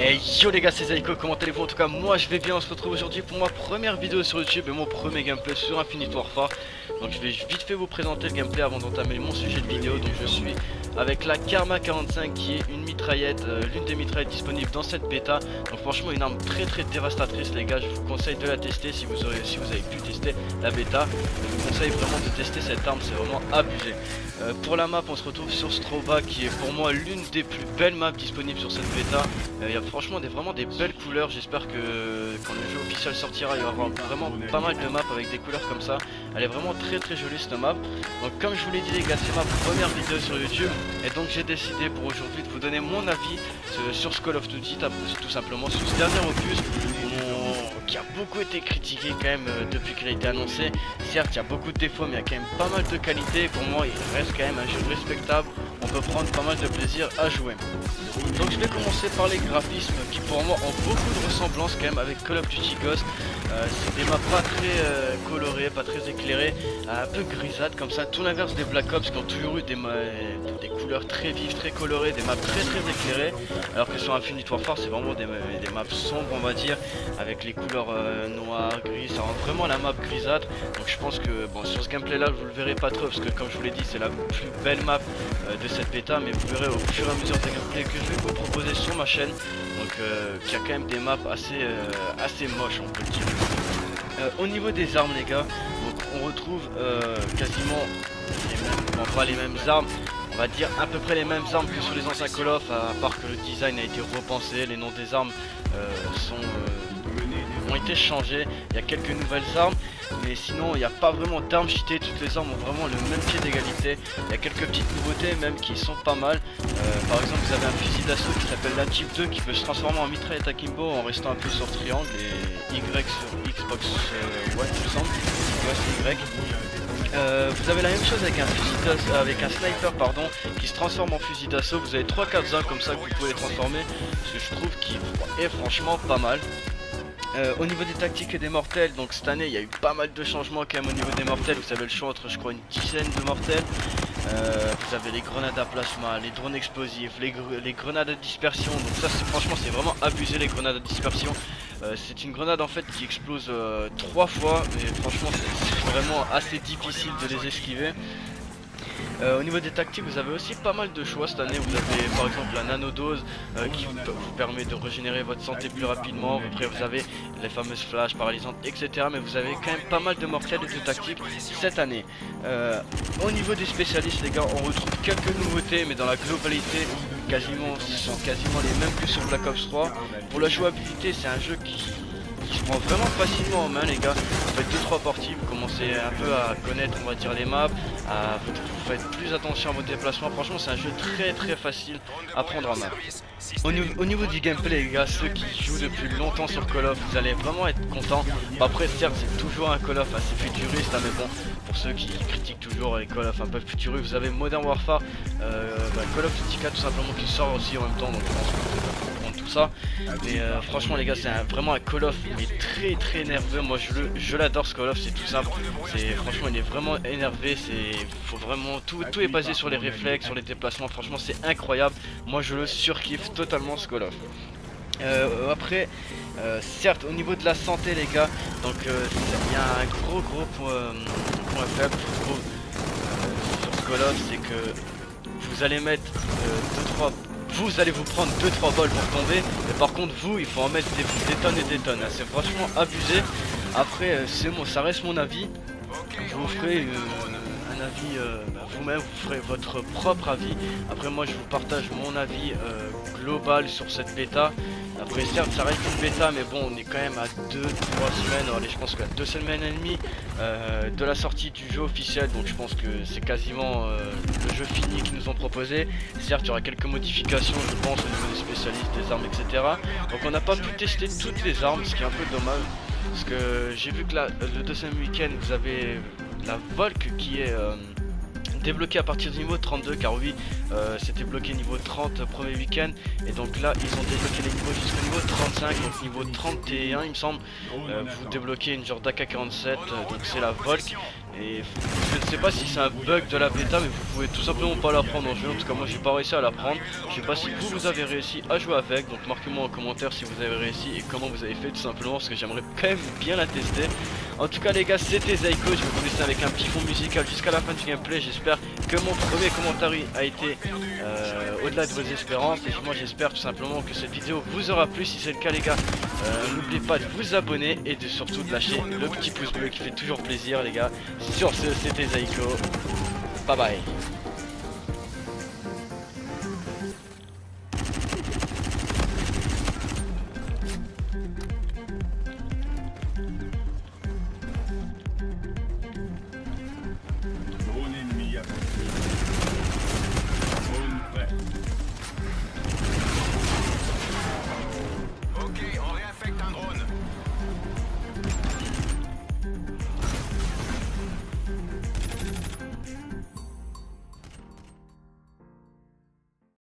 Hey yo les gars, c'est Zaiko, comment allez-vous? En tout cas moi je vais bien, on se retrouve aujourd'hui pour ma première vidéo sur YouTube et mon premier gameplay sur Infinite Warfare. Donc je vais vite fait vous présenter le gameplay avant d'entamer mon sujet de vidéo. Donc je suis avec la Karma 45 qui est une mitraillette, l'une des mitraillettes disponibles dans cette bêta. Donc franchement une arme très dévastatrice les gars, je vous conseille de la tester si vous avez pu tester la bêta. Je vous conseille vraiment de tester cette arme, c'est vraiment abusé. Pour la map on se retrouve sur Stroba qui est pour moi l'une des plus belles maps disponibles sur cette bêta. Il y a franchement vraiment des belles couleurs, j'espère que quand le jeu officiel sortira il y aura vraiment pas mal de maps avec des couleurs comme ça. Elle est vraiment très jolie cette map. Donc comme je vous l'ai dit les gars, c'est ma première vidéo sur YouTube et donc j'ai décidé pour aujourd'hui de vous donner mon avis sur ce Call of Duty, tout simplement sur ce dernier opus qui a beaucoup été critiqué quand même depuis qu'il a été annoncé. Certes il y a beaucoup de défauts mais il y a quand même pas mal de qualité. Pour moi il reste quand même un jeu respectable, on peut prendre pas mal de plaisir à jouer. Donc je vais commencer par les graphismes qui pour moi ont beaucoup de ressemblances quand même avec Call of Duty Ghost. C'est des maps pas très colorées, pas très éclairées, un peu grisâtres comme ça, tout l'inverse des Black Ops qui ont toujours eu des couleurs très vives, très colorées, des maps très éclairées, alors que sur Infinite Warfare c'est vraiment des maps sombres on va dire, avec les couleurs noires, gris, ça rend vraiment la map grisâtre. Donc je pense que bon sur ce gameplay là vous le verrez pas trop parce que comme je vous l'ai dit c'est la plus belle map de cette bêta, mais vous verrez au fur et à mesure des gameplays que je vais vous proposer sur ma chaîne, donc qui a quand même des maps assez moches on peut le dire. Au niveau des armes les gars, donc on retrouve quasiment les mêmes, bon, pas les mêmes armes, on va dire à peu près les mêmes armes que sur les anciens Call of, à part que le design a été repensé, les noms des armes ont été changés, il y a quelques nouvelles armes, mais sinon il n'y a pas vraiment d'armes cheatées, toutes les armes ont vraiment le même pied d'égalité. Il y a quelques petites nouveautés même qui sont pas mal. Par exemple vous avez un fusil d'assaut qui s'appelle la Type 2 qui peut se transformer en mitraillette akimbo en restant un peu sur triangle et Y sur Xbox One il me semble. Ouais c'est Y. Vous avez la même chose avec un fusil d'assaut, avec un sniper pardon, qui se transforme en fusil d'assaut. Vous avez 3-4 armes comme ça que vous pouvez les transformer, ce que je trouve qui est franchement pas mal. Au niveau des tactiques et des mortels, donc cette année il y a eu pas mal de changements quand même au niveau des mortels. Vous avez le choix entre je crois une dizaine de mortels. Vous avez les grenades à plasma, les drones explosifs, les grenades à dispersion. Donc ça franchement c'est vraiment abusé les grenades à dispersion. C'est une grenade en fait qui explose 3 fois et franchement c'est vraiment assez difficile de les esquiver. Au niveau des tactiques vous avez aussi pas mal de choix cette année. Vous avez par exemple la nanodose qui vous permet de régénérer votre santé plus rapidement. Après vous avez les fameuses flashs paralysantes etc. Mais vous avez quand même pas mal de mortels et de tactiques cette année. Au niveau des spécialistes les gars, on retrouve quelques nouveautés mais dans la globalité ce sont quasiment les mêmes que sur Black Ops 3. Pour la jouabilité c'est un jeu qui se prend vraiment facilement en main les gars. Vous faites 2-3 parties, vous commencez un peu à connaître on va dire les maps, vous faites plus attention à vos déplacements. Franchement c'est un jeu très facile à prendre en main. Au niveau du gameplay les gars, ceux qui jouent depuis longtemps sur Call of, vous allez vraiment être contents. Après certes c'est toujours un Call of assez futuriste hein, mais bon, pour ceux qui critiquent toujours les Call of un peu futuristes, vous avez Modern Warfare, Call of Duty 4 tout simplement qui sort aussi en même temps, donc je pense que vous allez comprendre tout ça. Mais franchement les gars c'est vraiment un Call of mais très nerveux. Moi je l'adore ce Call of, c'est tout simple, franchement il est vraiment énervé, faut vraiment tout est basé sur les réflexes, sur les déplacements, franchement c'est incroyable. Moi je le surkiffe totalement ce Call of. Après certes au niveau de la santé les gars, donc il y a un gros point faible je trouve sur ce Call of, c'est que vous allez mettre vous allez vous prendre 2-3 balles pour tomber, mais par contre vous il faut en mettre des tonnes et des tonnes hein. C'est franchement abusé. Après ça reste mon avis, je vous ferai un avis vous-même, vous ferez votre propre avis. Après moi je vous partage mon avis global sur cette bêta. Après certes ça reste une bêta mais bon on est quand même à 2-3 semaines, allez je pense qu'à 2 semaines et demie de la sortie du jeu officiel, donc je pense que c'est quasiment le jeu fini qu'ils nous ont proposé. Certes il y aura quelques modifications je pense au niveau des spécialistes, des armes etc. Donc on n'a pas pu tester toutes les armes, ce qui est un peu dommage parce que j'ai vu que le deuxième week-end vous avez la Volk qui est débloqué à partir du niveau 32, car oui c'était bloqué niveau 30 premier week-end et donc là ils ont débloqué les niveaux jusqu'au niveau 35, donc niveau 31 il me semble vous débloquez une genre d'AK-47, donc c'est la Volk Et je ne sais pas si c'est un bug de la bêta, mais vous pouvez tout simplement pas la prendre en jeu. En tout cas moi j'ai pas réussi à la prendre. Je sais pas si vous avez réussi à jouer avec, donc marquez-moi en commentaire si vous avez réussi et comment vous avez fait tout simplement, parce que j'aimerais quand même bien la tester. En tout cas les gars, c'était Zyko, je vais vous laisser avec un petit fond musical jusqu'à la fin du gameplay. J'espère que mon premier commentaire a été au-delà de vos espérances, et moi j'espère tout simplement que cette vidéo vous aura plu. Si c'est le cas les gars, n'oubliez pas de vous abonner et de surtout de lâcher le petit pouce bleu qui fait toujours plaisir les gars. Sur ce, c'était Zyko, bye bye.